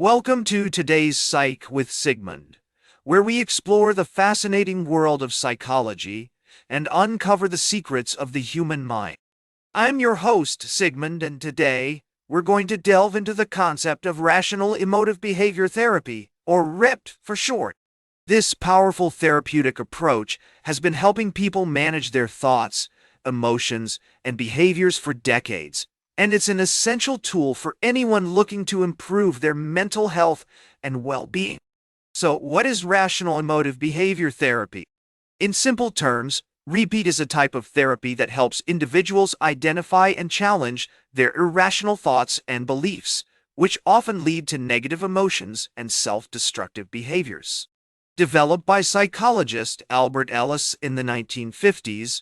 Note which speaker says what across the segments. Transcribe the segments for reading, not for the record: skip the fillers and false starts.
Speaker 1: Welcome to today's Psych with Sigmund, where we explore the fascinating world of psychology and uncover the secrets of the human mind. I'm your host, Sigmund, and today we're going to delve into the concept of rational emotive behavior therapy, or REBT for short. This powerful therapeutic approach has been helping people manage their thoughts, emotions, and behaviors for decades, and it's an essential tool for anyone looking to improve their mental health and well-being. So, what is rational emotive behavior therapy? In simple terms, REBT is a type of therapy that helps individuals identify and challenge their irrational thoughts and beliefs, which often lead to negative emotions and self-destructive behaviors. Developed by psychologist Albert Ellis in the 1950s,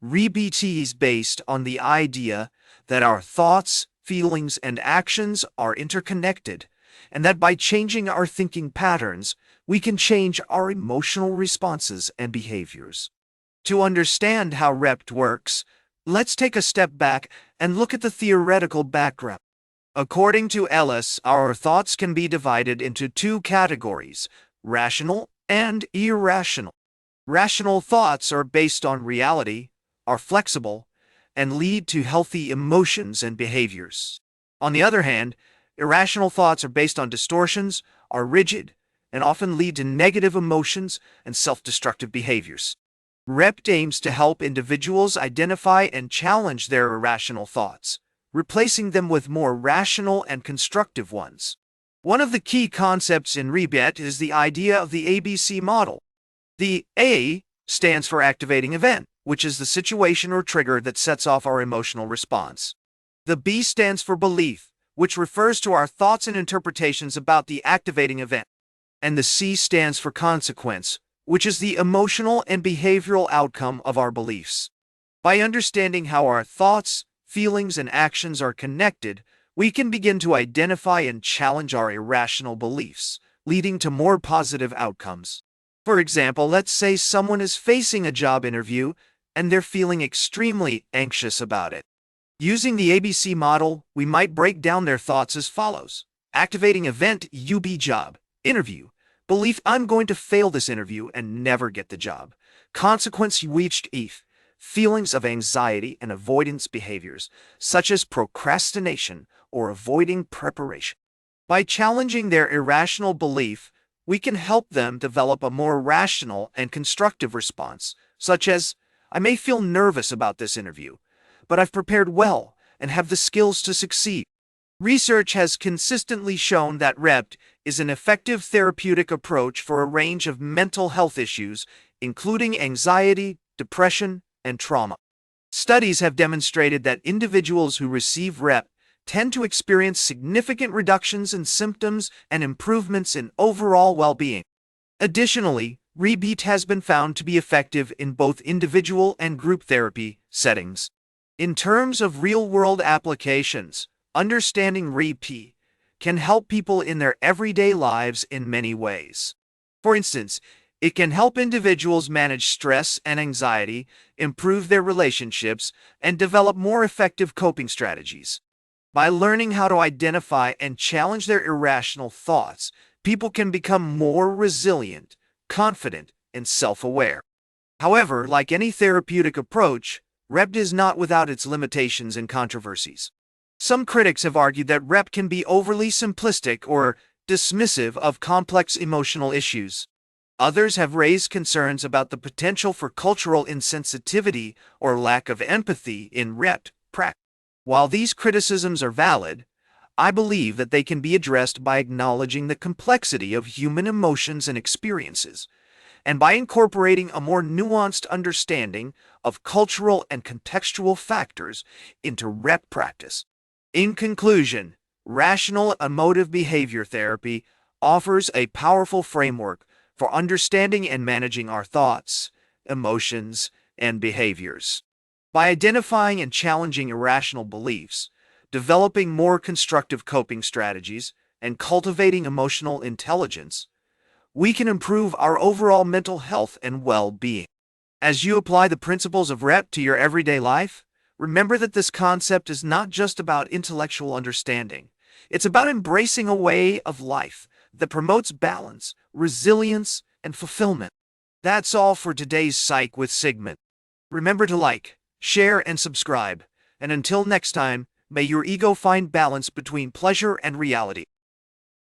Speaker 1: REBT is based on the idea that our thoughts, feelings, and actions are interconnected, and that by changing our thinking patterns, we can change our emotional responses and behaviors. To understand how REBT works, let's take a step back and look at the theoretical background. According to Ellis, our thoughts can be divided into two categories: rational and irrational. Rational thoughts are based on reality, are flexible, and lead to healthy emotions and behaviors. On the other hand, irrational thoughts are based on distortions, are rigid, and often lead to negative emotions and self-destructive behaviors. REBT aims to help individuals identify and challenge their irrational thoughts, replacing them with more rational and constructive ones. One of the key concepts in REBT is the idea of the ABC model. The A stands for activating event, which is the situation or trigger that sets off our emotional response. The B stands for belief, which refers to our thoughts and interpretations about the activating event. And the C stands for consequence, which is the emotional and behavioral outcome of our beliefs. By understanding how our thoughts, feelings, and actions are connected, we can begin to identify and challenge our irrational beliefs, leading to more positive outcomes. For example, let's say someone is facing a job interview and they're feeling extremely anxious about it. Using the ABC model, we might break down their thoughts as follows. Activating event, UB job, interview. Belief, I'm going to fail this interview and never get the job. Consequence, reached ETH. Feelings of anxiety and avoidance behaviors, such as procrastination or avoiding preparation. By challenging their irrational belief, we can help them develop a more rational and constructive response, such as, I may feel nervous about this interview, but I've prepared well and have the skills to succeed. Research has consistently shown that REBT is an effective therapeutic approach for a range of mental health issues, including anxiety, depression, and trauma. Studies have demonstrated that individuals who receive REBT tend to experience significant reductions in symptoms and improvements in overall well-being. Additionally, REBT has been found to be effective in both individual and group therapy settings. In terms of real-world applications, understanding REBT can help people in their everyday lives in many ways. For instance, it can help individuals manage stress and anxiety, improve their relationships, and develop more effective coping strategies. By learning how to identify and challenge their irrational thoughts, people can become more resilient, confident, and self-aware. However, like any therapeutic approach, REBT is not without its limitations and controversies. Some critics have argued that REBT can be overly simplistic or dismissive of complex emotional issues. Others have raised concerns about the potential for cultural insensitivity or lack of empathy in REBT practice. While these criticisms are valid, I believe that they can be addressed by acknowledging the complexity of human emotions and experiences, and by incorporating a more nuanced understanding of cultural and contextual factors into REBT practice. In conclusion, rational emotive behavior therapy offers a powerful framework for understanding and managing our thoughts, emotions, and behaviors. By identifying and challenging irrational beliefs, developing more constructive coping strategies, and cultivating emotional intelligence, we can improve our overall mental health and well-being. As you apply the principles of REBT to your everyday life, remember that this concept is not just about intellectual understanding. It's about embracing a way of life that promotes balance, resilience, and fulfillment. That's all for today's Psych with Sigmund. Remember to like, share, and subscribe. And until next time, may your ego find balance between pleasure and reality.